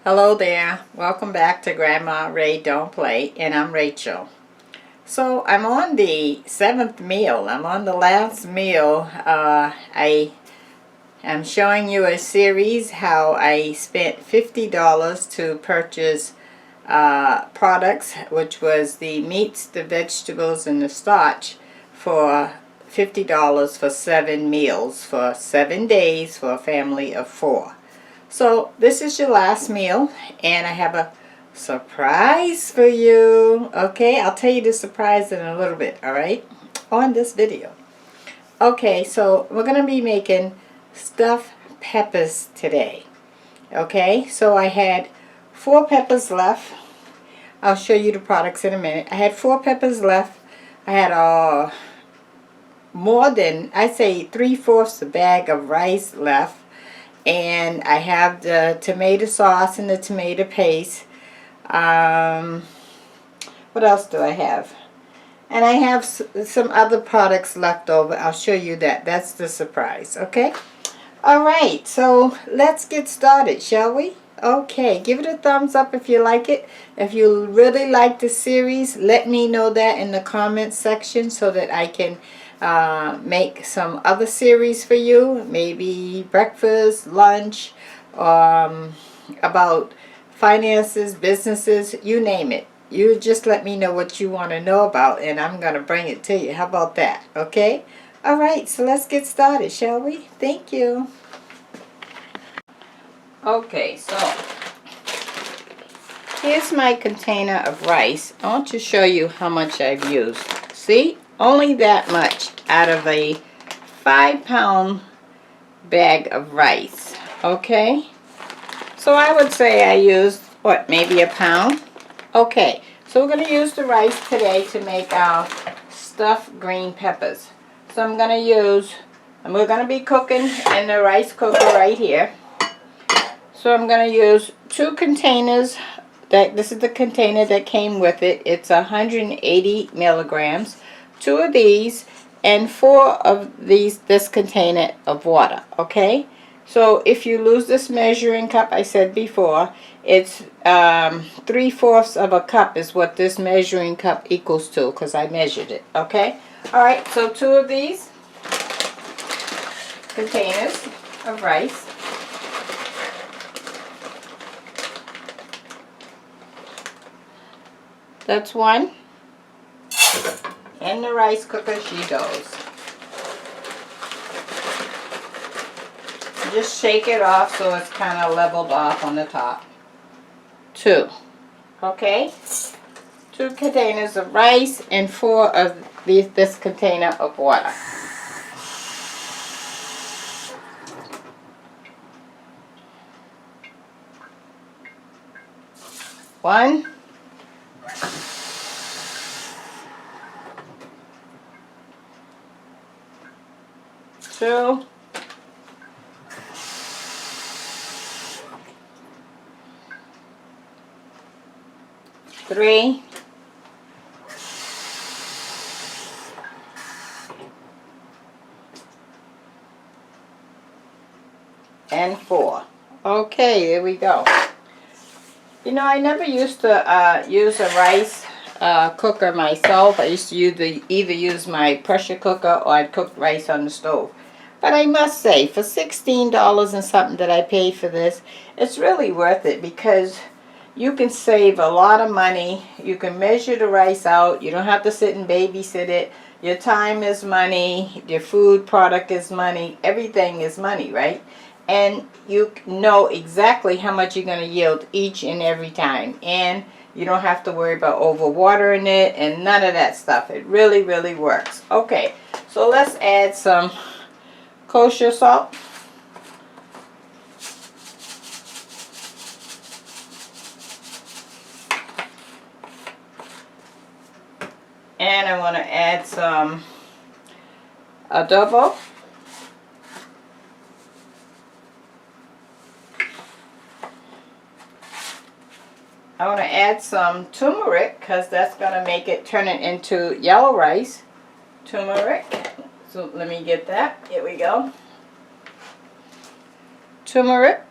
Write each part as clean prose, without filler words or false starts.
Hello there, welcome back to Grandma Ray Don't Play, and I'm Rachel. So I'm on the 7th meal. I'm on the last meal. I am showing you a series how I spent $50 to purchase products, which was the meats, the vegetables, and the starch, for $50 for 7 meals for 7 days for a family of 4. So this is your last meal, and I have a surprise for you. Okay, I'll tell you the surprise in a little bit, alright, on this video. Okay, so we're going to be making stuffed peppers today. Okay, so I had 4 peppers left. I'll show you the products in a minute. I had 4 peppers left. I had more than, I'd say 3/4 a bag of rice left. And I have the tomato sauce and the tomato paste. What else do I have? And I have some other products left over. I'll show you that. That's the surprise, okay? Alright, so let's get started, shall we? Okay, give it a thumbs up if you like it. If you really like the series, let me know that in the comments section so that I can make some other series for you, maybe breakfast, lunch, about finances, businesses, you name it. You just let me know what you want to know about, and I'm going to bring it to you. How about that? Okay? Alright, so let's get started, shall we? Thank you. Okay, so here's my container of rice. I want to show you how much I've used. See? Only that much out of a 5-pound bag of rice. Okay? So I would say I used, what, maybe a pound? Okay, so we're going to use the rice today to make our stuffed green peppers. So I'm going to use, and we're going to be cooking in the rice cooker right here. So I'm going to use 2 containers. This is the container that came with it. It's 180 milligrams. 2 of these and 4 of this container of water. Okay, so if you lose this measuring cup, I said before, it's 3/4 of a cup is what this measuring cup equals to, because I measured it. Okay, alright, so 2 of these containers of rice. That's 1. In the rice cooker she goes. Just shake it off so it's kind of leveled off on the top. 2. Okay? 2 containers of rice and 4 of this container of water. One. 2. 3. 4. Okay, there we go. You know, I never used to use a rice cooker myself. I used to either use my pressure cooker or I'd cook rice on the stove. But I must say, for $16 and something that I paid for this, it's really worth it because you can save a lot of money. You can measure the rice out. You don't have to sit and babysit it. Your time is money. Your food product is money. Everything is money, right? And you know exactly how much you're going to yield each and every time. And you don't have to worry about overwatering it and none of that stuff. It really, really works. Okay, so let's add some kosher salt. And I want to add some adobo. I want to add some turmeric because that's going to make it turn it into yellow rice. Turmeric. So let me get that. Here we go. Turmeric.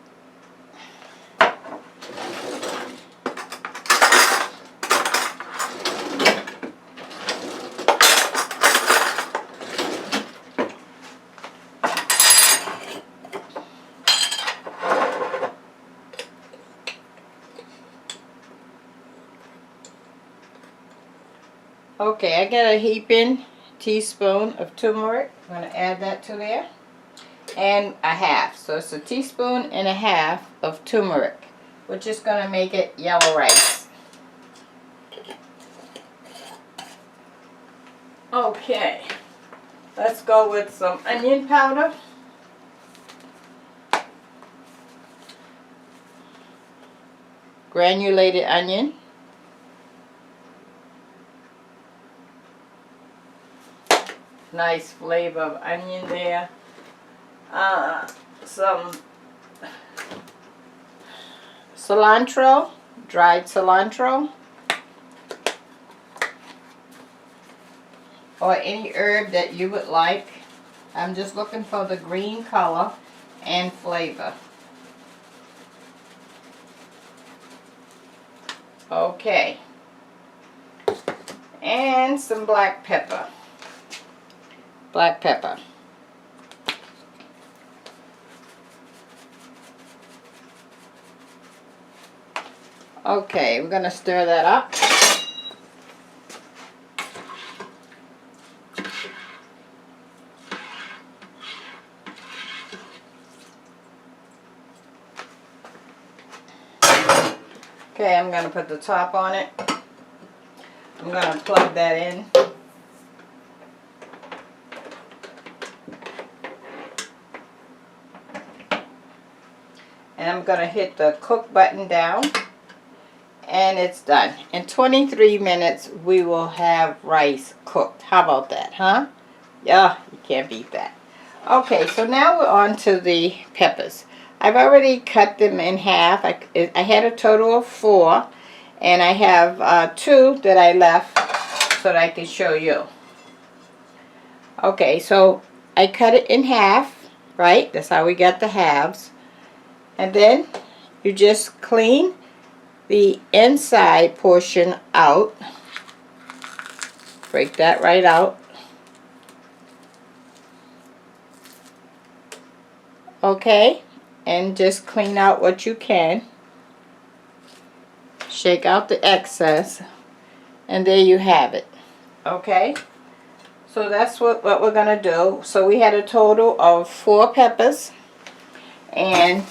Okay, I got a heaping teaspoon of turmeric. I'm going to add that to there. And a half. So it's a teaspoon and a half of turmeric. We're just going to make it yellow rice. Okay. Let's go with some onion powder. Granulated onion. Nice flavor of onion there. Some cilantro, dried cilantro, or any herb that you would like. I'm just looking for the green color and flavor. Okay. And some black pepper. Black pepper. Okay, we're going to stir that up. Okay, I'm going to put the top on it. I'm going to plug that in. And I'm going to hit the cook button down. And it's done. In 23 minutes, we will have rice cooked. How about that, huh? Yeah, you can't beat that. Okay, so now we're on to the peppers. I've already cut them in half. I had a total of 4. And I have 2 that I left so that I can show you. Okay, so I cut it in half, right? That's how we got the halves. And then you just clean the inside portion out. Break that right out. Okay, and just clean out what you can. Shake out the excess, and there you have it. Okay, so that's what we're gonna do. So we had a total of 4 peppers, and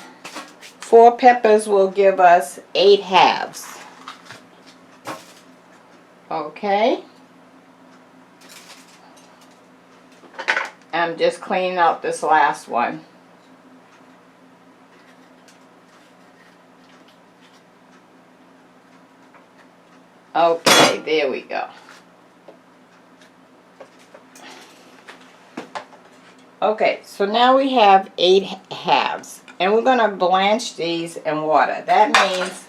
4 peppers will give us 8 halves. Okay. I'm just cleaning out this last one. Okay, there we go. Okay, so now we have 8 halves. And we're going to blanch these in water. That means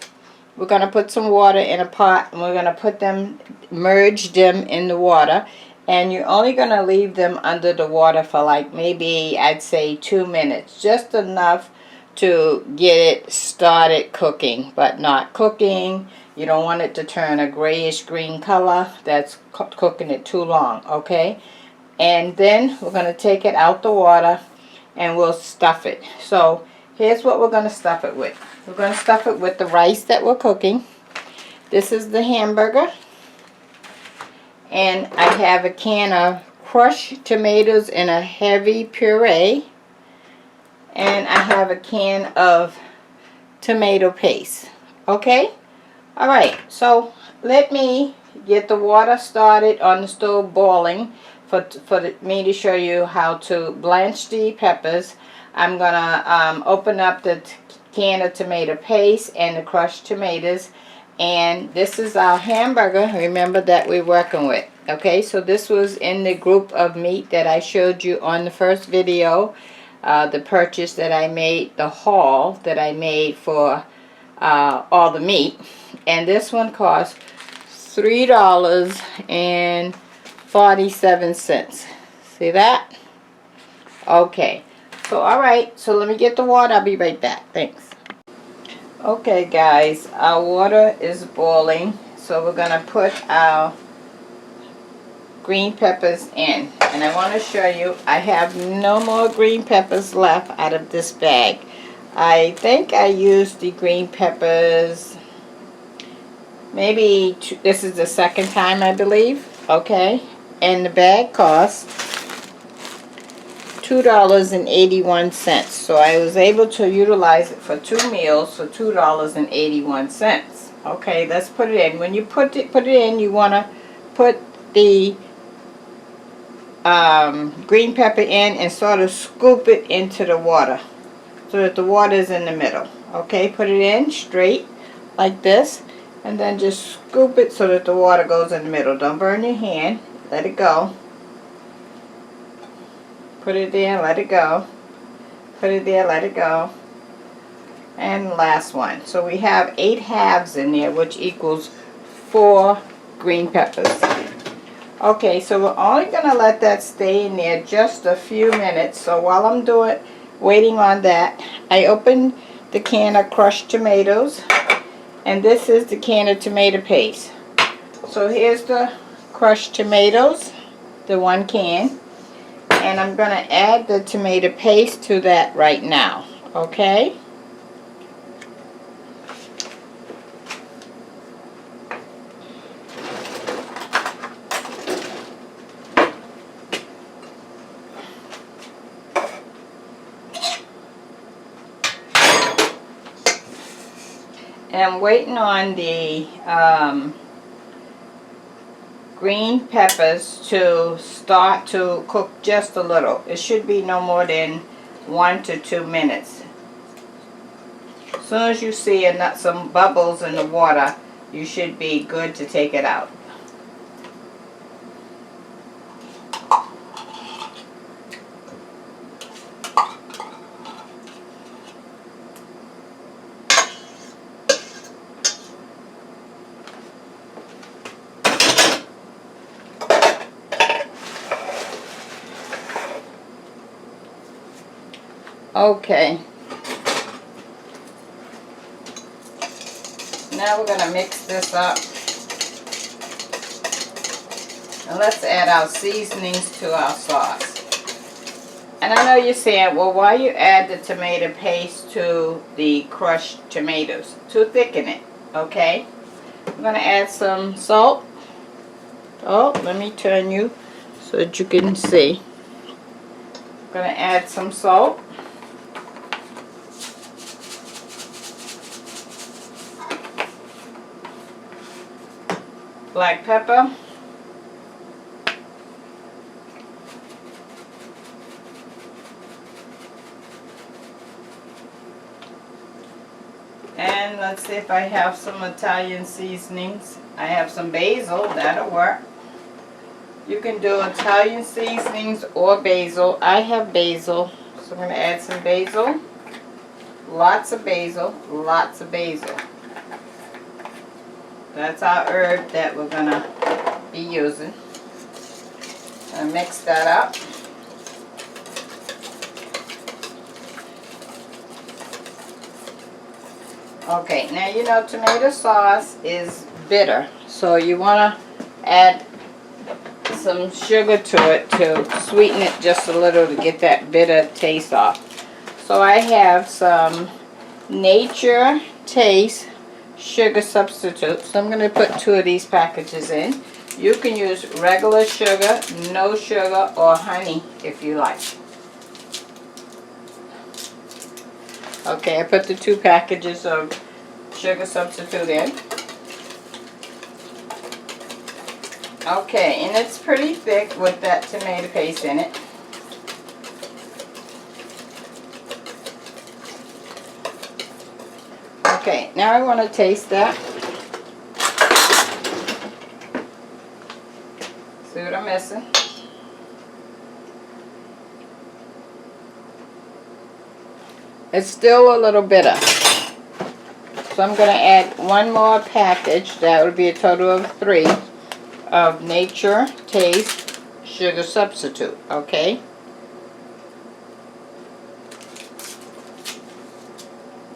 we're going to put some water in a pot and we're going to merge them in the water. And you're only going to leave them under the water for like maybe, I'd say 2 minutes. Just enough to get it started cooking, but not cooking. You don't want it to turn a grayish green color. That's cooking it too long, okay? And then we're going to take it out the water and we'll stuff it. So here's what we're going to stuff it with. We're going to stuff it with the rice that we're cooking. This is the hamburger. And I have a can of crushed tomatoes in a heavy puree. And I have a can of tomato paste. Okay? Alright, so let me get the water started on the stove boiling for me to show you how to blanch the peppers. I'm going to open up the can of tomato paste and the crushed tomatoes. And this is our hamburger, remember, that we're working with. Okay, so this was in the group of meat that I showed you on the first video. The purchase that I made, the haul that I made for all the meat. And this one cost $3.47. See that? Okay. So, alright. So, let me get the water. I'll be right back. Thanks. Okay, guys. Our water is boiling. So, we're going to put our green peppers in. And I want to show you, I have no more green peppers left out of this bag. I think I used the green peppers, maybe this is the second time, I believe. Okay, and the bag cost $2.81. So I was able to utilize it for 2 meals for $2.81. Okay, let's put it in. When you put it in, you want to put the green pepper in and sort of scoop it into the water so that the water is in the middle. Okay, put it in straight like this, and then just scoop it so that the water goes in the middle. Don't burn your hand. Let it go. Put it there, let it go. Put it there, let it go. And last one. So we have 8 halves in there, which equals 4 green peppers. Okay, so we're only going to let that stay in there just a few minutes. So while I'm waiting on that, I opened the can of crushed tomatoes. And this is the can of tomato paste. So here's the crushed tomatoes, the 1 can. And I'm going to add the tomato paste to that right now. Okay? And I'm waiting on the green peppers to start to cook just a little. It should be no more than 1 to 2 minutes. As soon as you see some bubbles in the water, you should be good to take it out. Okay. Now we're going to mix this up. And let's add our seasonings to our sauce. And I know you're saying, well, why you add the tomato paste to the crushed tomatoes? To thicken it, okay? I'm going to add some salt. Oh, let me turn you so that you can see. I'm going to add some salt. Black pepper. And let's see if I have some Italian seasonings. I have some basil, that'll work. You can do Italian seasonings or basil. I have basil, so I'm going to add some basil. Lots of basil, lots of basil. That's our herb that we're going to be using. And mix that up. Okay, now you know tomato sauce is bitter, so you want to add some sugar to it to sweeten it just a little to get that bitter taste off. So I have some Nature Taste sugar substitute. So I'm going to put 2 of these packages in. You can use regular sugar, no sugar, or honey if you like. Okay, I put the 2 packages of sugar substitute in. Okay, and it's pretty thick with that tomato paste in it. Okay, now I want to taste that. See what I'm missing? It's still a little bitter. So I'm going to add 1 more package. That would be a total of 3 of Nature Taste sugar substitute. Okay?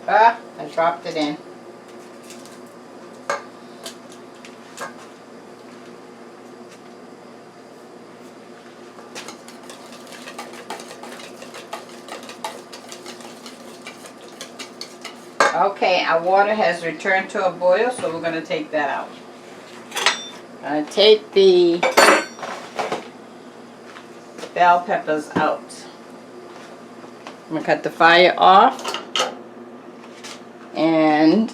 Ah, I dropped it in. Okay, our water has returned to a boil, so we're going to take that out. Take the bell peppers out. I'm going to cut the fire off and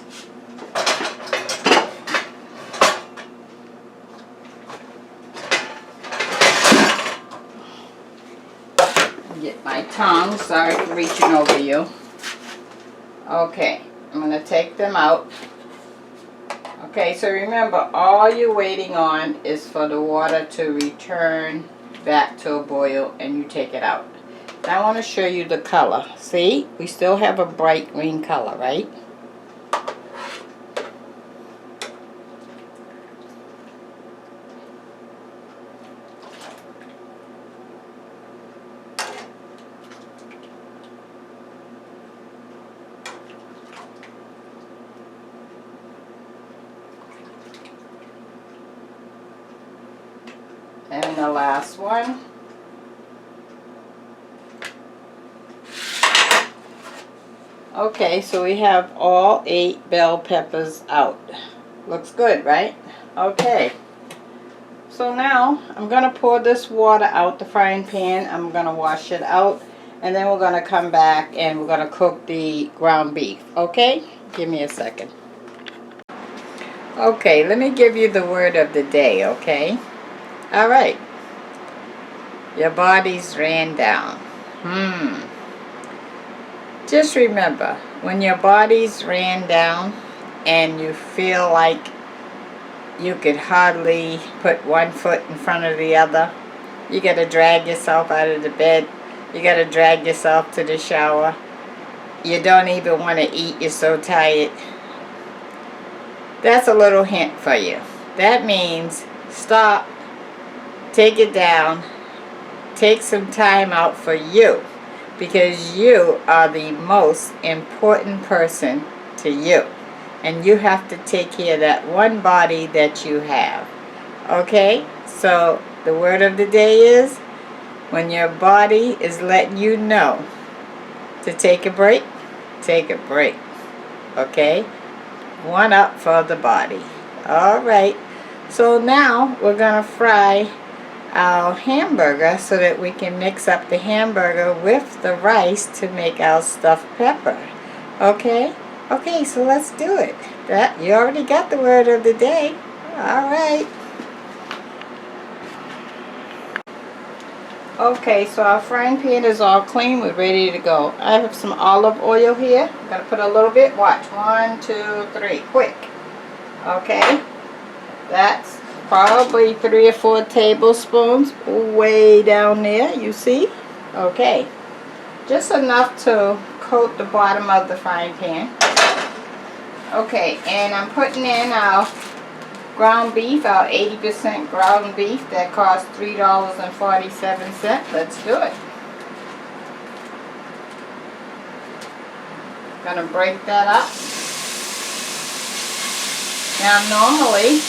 get my tongs. Sorry for reaching over you. Okay, I'm going to take them out. Okay, so remember, all you're waiting on is for the water to return back to a boil and you take it out. Now I want to show you the color. See, we still have a bright green color, right? And the last one. Okay, so we have all 8 bell peppers out. Looks good, right? Okay. So now I'm going to pour this water out the frying pan. I'm going to wash it out. And then we're going to come back and we're going to cook the ground beef. Okay? Give me a second. Okay, let me give you the word of the day, okay? Alright. Your bodies ran down. Just remember, when your bodies ran down and you feel like you could hardly put one foot in front of the other, you got to drag yourself out of the bed, you got to drag yourself to the shower, you don't even want to eat, you're so tired. That's a little hint for you. That means stop, take it down, take some time out for you, because you are the most important person to you, and you have to take care of that one body that you have. Okay, so the word of the day is, when your body is letting you know to take a break, take a break. Okay, one up for the body. Alright, so now we're gonna fry our hamburger so that we can mix up the hamburger with the rice to make our stuffed pepper. Okay? Okay, so let's do it. That you already got the word of the day. Alright. Okay, so our frying pan is all clean. We're ready to go. I have some olive oil here. I'm going to put a little bit. Watch. 1, 2, 3. Quick. Okay. That's probably 3 or 4 tablespoons way down there, you see. Okay, just enough to coat the bottom of the frying pan. Okay, and I'm putting in our ground beef, our 80% ground beef that costs $3.47. Let's do it. Gonna break that up. Now normally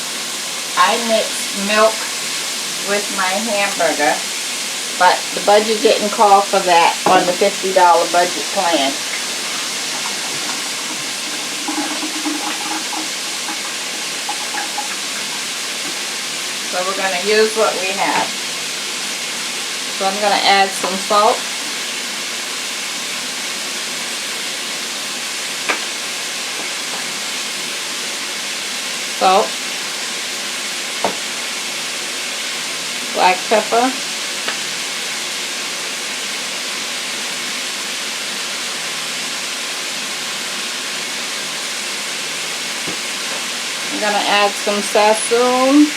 I mix milk with my hamburger, but the budget didn't call for that on the $50 budget plan. So we're going to use what we have. So I'm going to add some salt. Salt. Black pepper, I'm going to add some sassoon,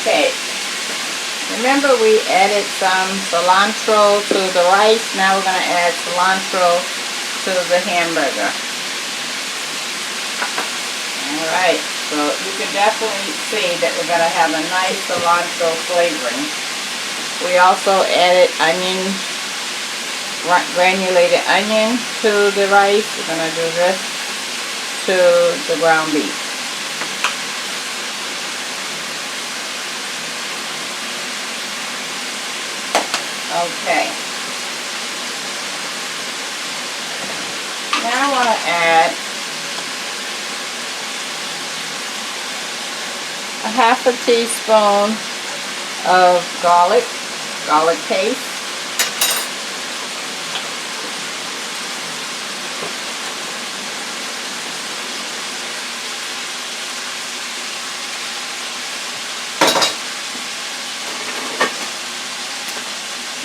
okay. Remember we added some cilantro to the rice. Now we're going to add cilantro to the hamburger. Alright, so you can definitely see that we're going to have a nice cilantro flavoring. We also added granulated onion to the rice. We're going to do this to the ground beef. Okay. Now I want to add a half a teaspoon of garlic paste.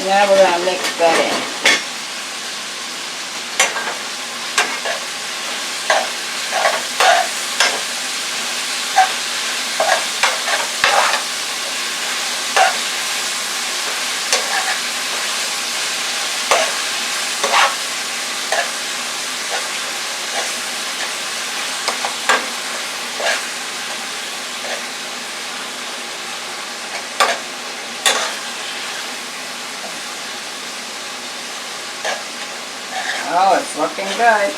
Now we're going to mix that in. Oh, it's looking good.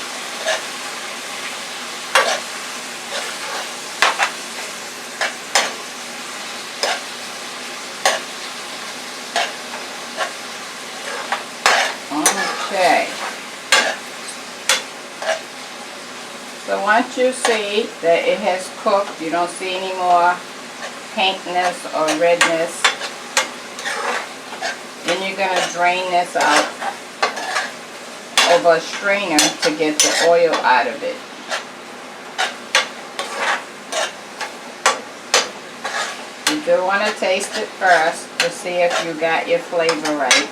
Okay. So once you see that it has cooked, you don't see any more pinkness or redness, then you're going to drain this out over a strainer to get the oil out of it. You do want to taste it first to see if you got your flavor right.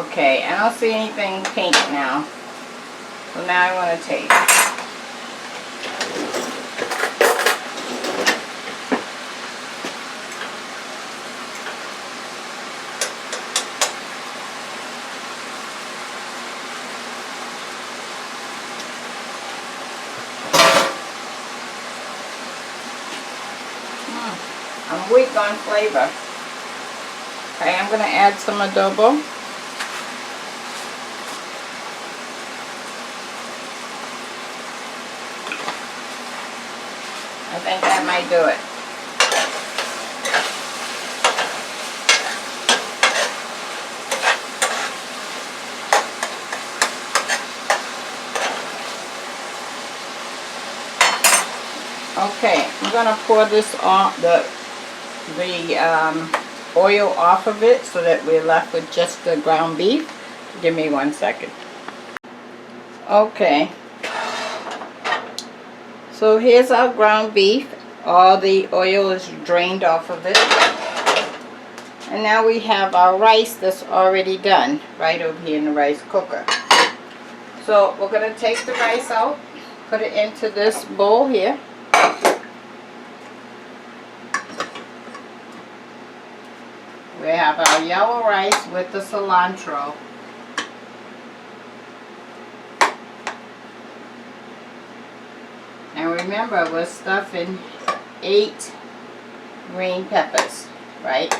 Okay, I don't see anything pink now. So now I want to taste. I'm weak on flavor. Okay, I'm going to add some adobo. I think that might do it. Okay, I'm going to pour this on the oil off of it so that we're left with just the ground beef. Give me 1 second. Okay. So here's our ground beef. All the oil is drained off of it. And now we have our rice that's already done right over here in the rice cooker. So we're going to take the rice out, put it into this bowl here. We have our yellow rice with the cilantro. And remember, we're stuffing 8 green peppers, right?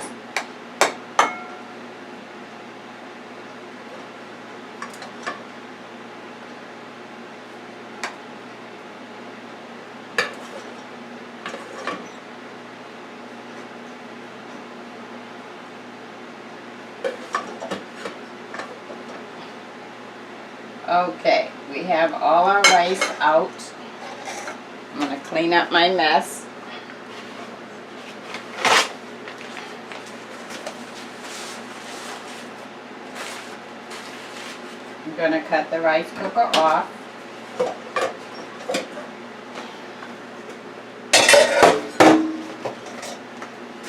Okay, we have all our rice out. I'm going to clean up my mess. I'm going to cut the rice cooker off.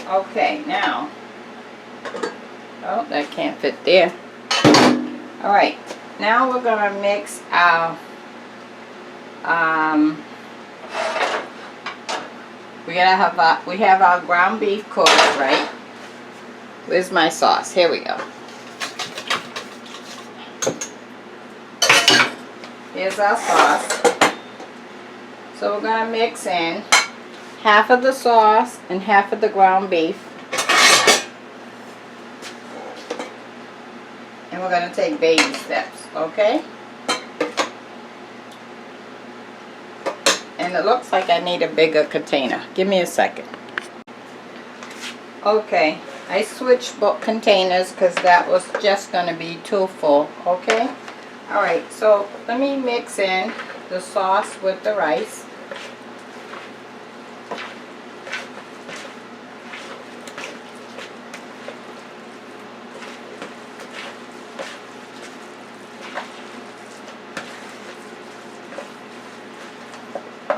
Okay, now, oh, that can't fit there. Alright, now we're going to mix our, we have our ground beef cooked, right? Where's my sauce? Here we go. Here's our sauce. So we're going to mix in half of the sauce and half of the ground beef. And we're going to take baby steps, okay? And it looks like I need a bigger container. Give me a second. Okay, I switched both containers because that was just going to be too full. Okay, all right, so let me mix in the sauce with the rice.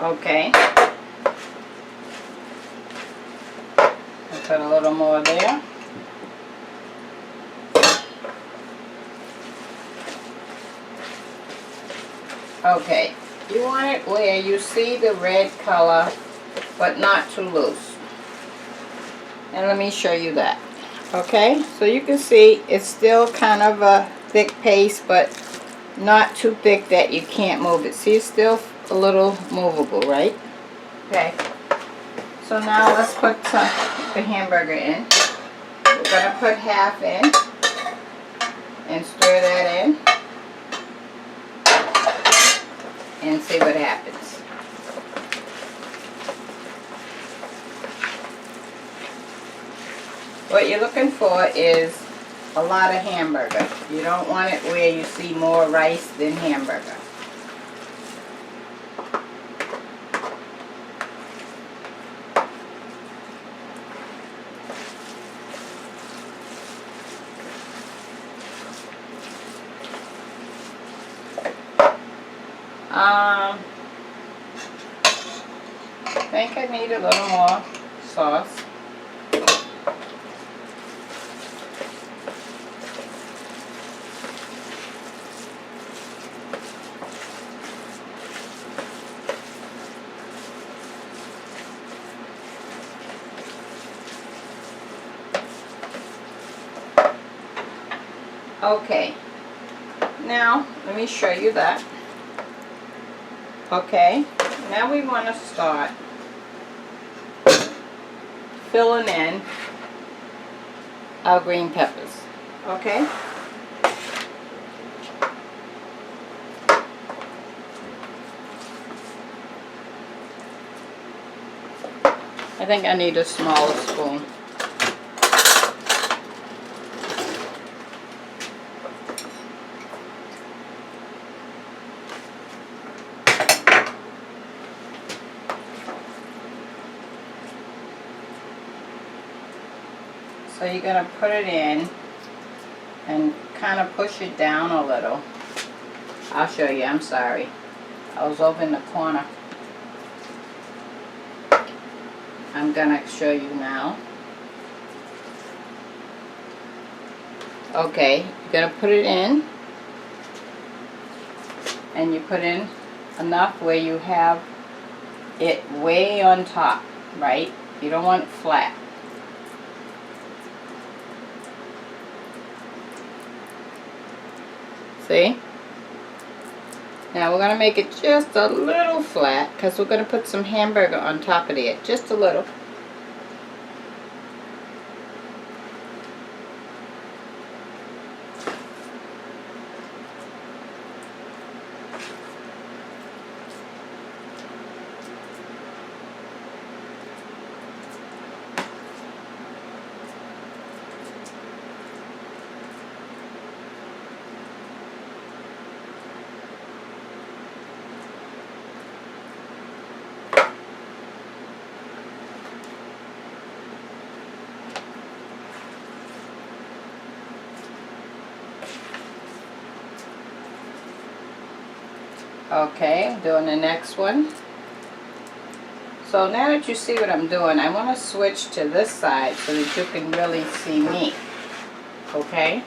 Okay, I'll put a little more there. Okay, you want it where you see the red color, but not too loose. And let me show you that. Okay, so you can see it's still kind of a thick paste, but not too thick that you can't move it. See, it's still a little movable, right? Okay, so now let's put the hamburger in. We're going to put half in and stir that in and see what happens. What you're looking for is a lot of hamburger. You don't want it where you see more rice than hamburger. I think I need a little more sauce. Okay, now let me show you that. Okay, now we want to start filling in our green peppers. Okay, I think I need a smaller spoon. So you're going to put it in and kind of push it down a little. I'll show you, I'm sorry. I was over in the corner. I'm going to show you now. Okay, you're going to put it in. And you put in enough where you have it way on top, right? You don't want it flat. See? Now we're going to make it just a little flat because we're going to put some hamburger on top of it. Just a little. Okay, I'm doing the next one. So now that you see what I'm doing, I want to switch to this side so that you can really see me. Okay?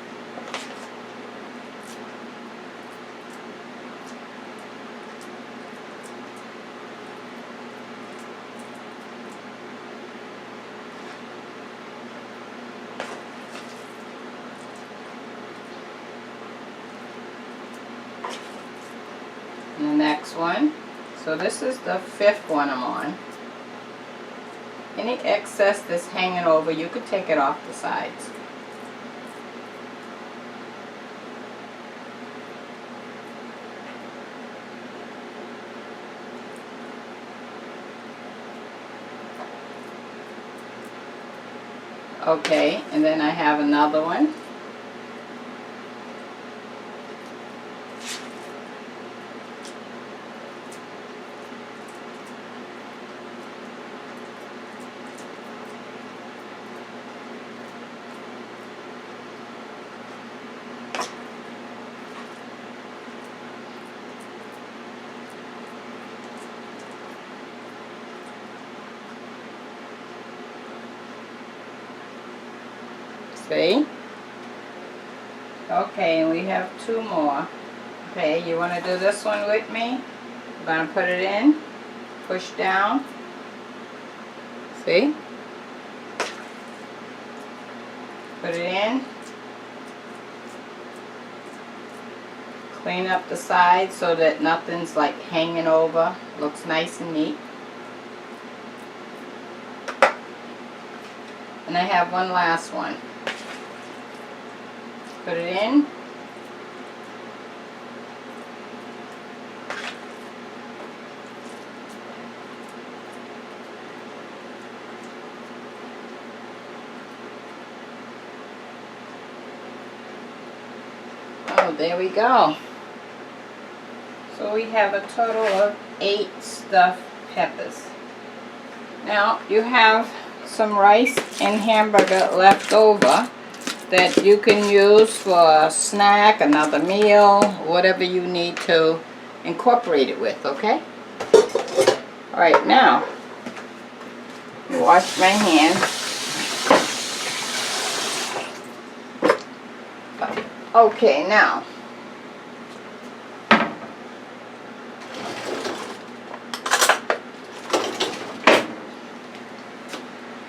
And the next one. So this is the 5th one I'm on. Any excess that's hanging over, you could take it off the sides. Okay, and then I have another one. See? Okay, and we have two more. Okay, you want to do this one with me? I'm going to put it in, push down. See? Put it in. Clean up the sides so that nothing's like hanging over. Looks nice and neat. And I have one last one. Put it in. Oh, there we go. So we have a total of 8 stuffed peppers. Now you have some rice and hamburger left over that you can use for a snack, another meal, whatever you need to incorporate it with, okay? Alright, now, wash my hands. Okay, now,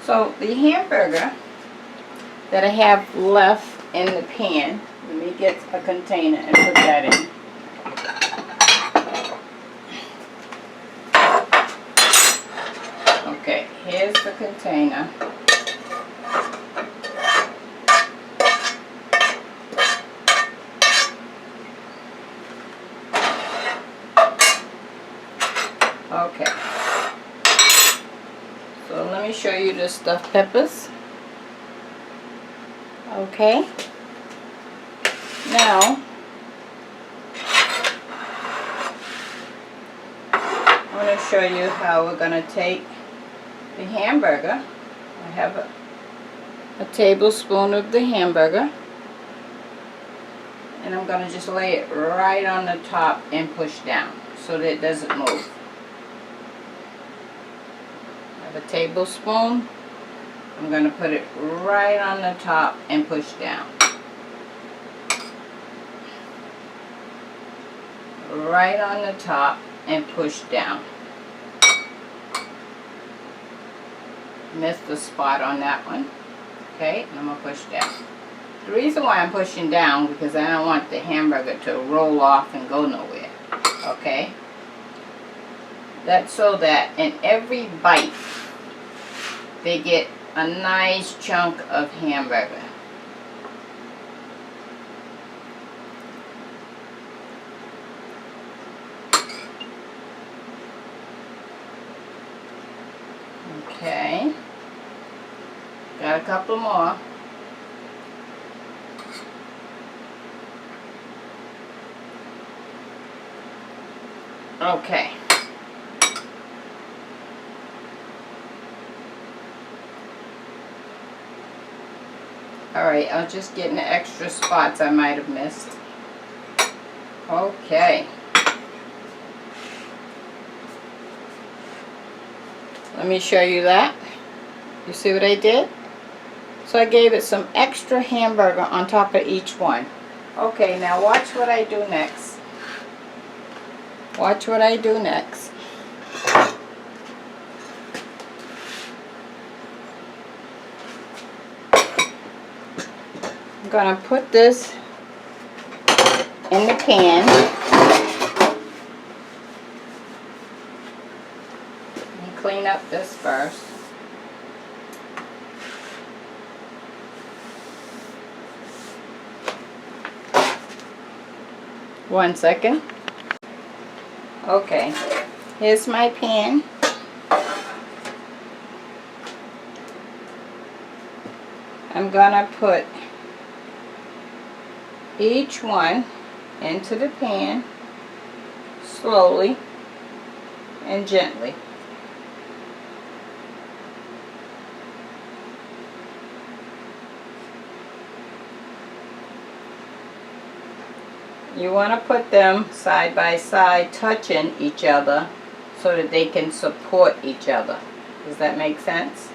so the hamburger that I have left in the pan, let me get a container and put that in. Okay, here's the container. Okay, so let me show you the stuffed peppers. Okay, now I'm going to show you how we're going to take the hamburger. I have a tablespoon of the hamburger, and I'm going to just lay it right on the top and push down so that it doesn't move. I have a tablespoon. I'm going to put it right on the top and push down. Right on the top and push down. Missed the spot on that one. Okay, and I'm going to push down. The reason why I'm pushing down because I don't want the hamburger to roll off and go nowhere. Okay? That's so that in every bite they get a nice chunk of hamburger. Okay. Got a couple more. Okay. Alright, I'll just get in the extra spots I might have missed. Okay. Let me show you that. You see what I did? So I gave it some extra hamburger on top of each one. Okay, now watch what I do next. Watch what I do next. I'm going to put this in the pan. And clean up this first. One second. Okay, here's my pan. I'm gonna put each one into the pan slowly and gently. You want to put them side by side, touching each other so that they can support each other. Does that make sense?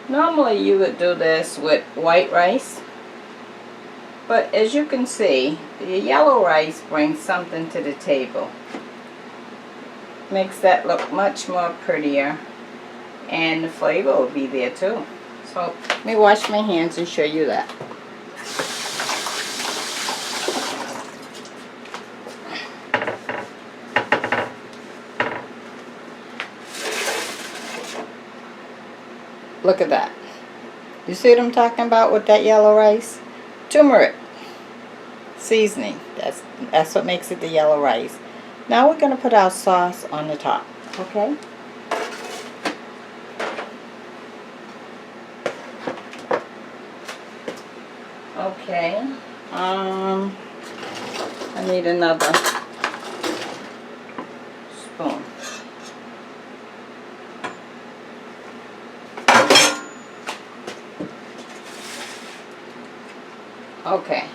Normally you would do this with white rice, but as you can see, the yellow rice brings something to the table. Makes that look much more prettier, and the flavor will be there too. So let me wash my hands and show you that. Look at that. You see what I'm talking about with that yellow rice? Turmeric seasoning. That's what makes it the yellow rice. Now we're going to put our sauce on the top, okay? Okay. I need another spoon. Okay.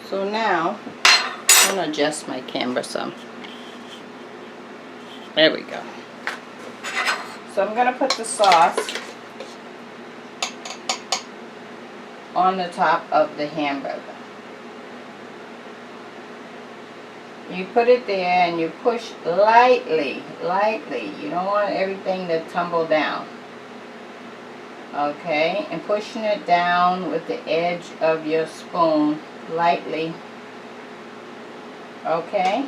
So now I'm going to adjust my camera some. There we go. So I'm going to put the sauce on the top of the hamburger. You put it there and you push lightly. You don't want everything to tumble down. Okay, and pushing it down with the edge of your spoon lightly. Okay.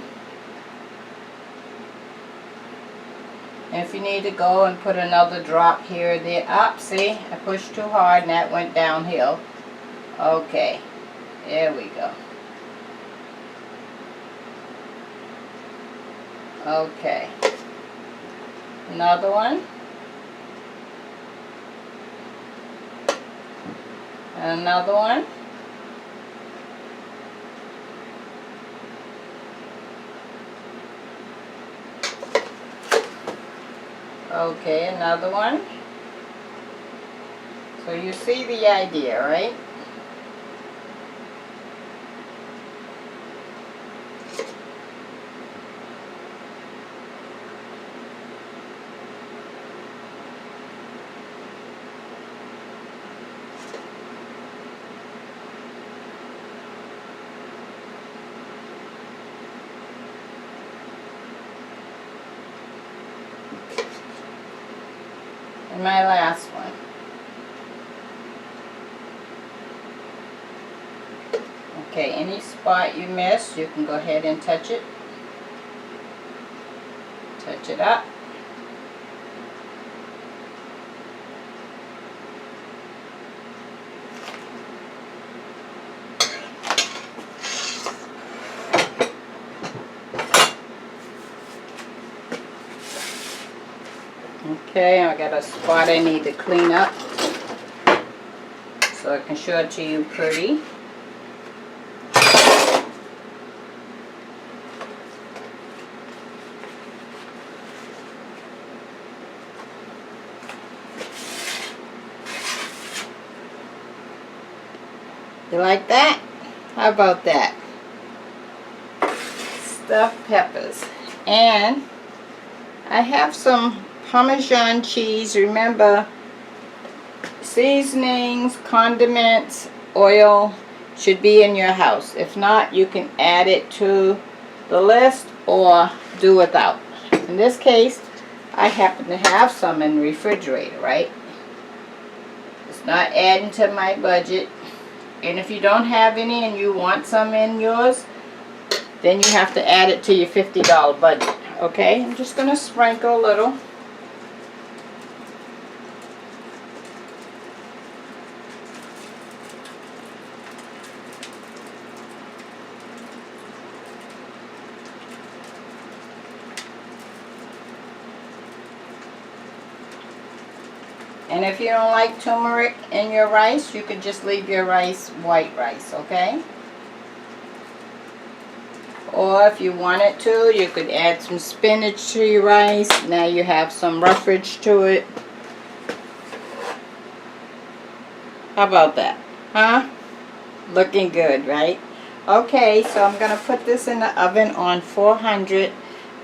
And if you need to go and put another drop here or there. See, I pushed too hard and that went downhill. Okay, there we go. Okay, another one. Another one. Okay, another one. So you see the idea, right? And my last one. Okay, any spot you miss, you can go ahead and touch it. Touch it up. Okay, I got a spot I need to clean up so I can show it to you pretty. You like that? How about that? Stuffed peppers. And I have some Parmesan cheese. Remember, seasonings, condiments, oil should be in your house. If not, you can add it to the list or do without. In this case, I happen to have some in the refrigerator, right? It's not adding to my budget. And if you don't have any and you want some in yours, then you have to add it to your $50 budget. Okay, I'm just going to sprinkle a little. And if you don't like turmeric in your rice, you can just leave your rice white rice, okay? Or if you wanted to, you could add some spinach to your rice. Now you have some roughage to it. How about that? Huh? Looking good, right? Okay, so I'm going to put this in the oven on 400.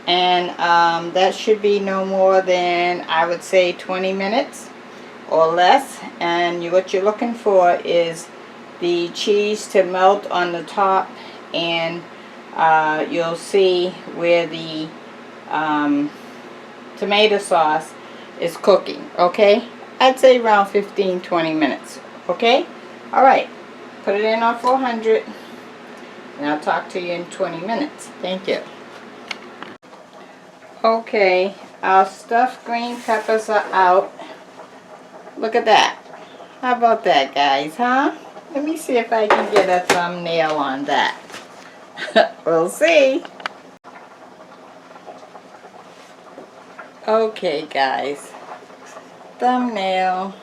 And that should be no more than, I would say, 20 minutes or less. And what you're looking for is the cheese to melt on the top, and you'll see where the tomato sauce is cooking, okay? I'd say around 15-20 minutes, okay? Alright, put it in on 400, and I'll talk to you in 20 minutes. Thank you. Okay, our stuffed green peppers are out. Look at that. How about that, guys, huh? Let me see if I can get a thumbnail on that. We'll see. Okay, guys. Thumbnail.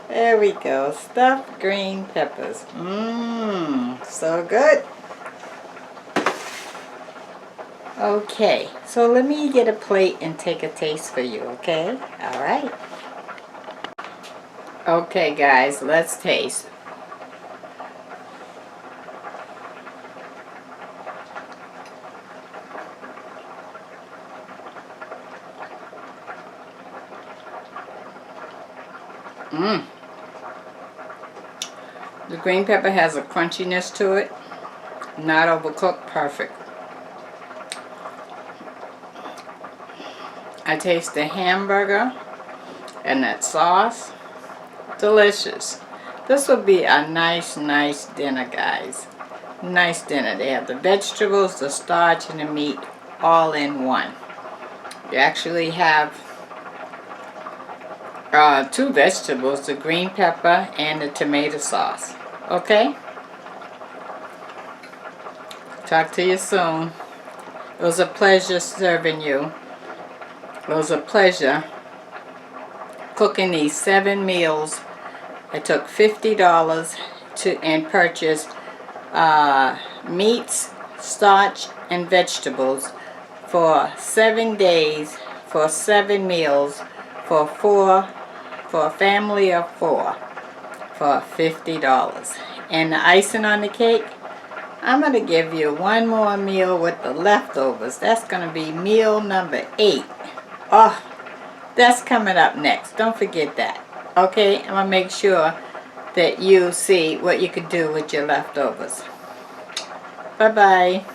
There we go. Stuffed green peppers. Mmm, so good. Okay, so let me get a plate and take a taste for you, okay? Alright. Okay, guys, let's taste. Mmm. The green pepper has a crunchiness to it. Not overcooked, perfect. I taste the hamburger and that sauce. Delicious. This will be a nice dinner, guys. Nice dinner. They have the vegetables, the starch, and the meat all in one. You actually have two vegetables, the green pepper and the tomato sauce. Okay? Talk to you soon. It was a pleasure serving you. It was a pleasure cooking these 7 meals. I took $50 and purchased meats, starch, and vegetables for 7 days for 7 meals for a family of 4 for $50. And the icing on the cake, I'm going to give you one more meal with the leftovers. That's going to be meal number 8. Oh, that's coming up next. Don't forget that. Okay, I'm going to make sure that you see what you could do with your leftovers. Bye-bye.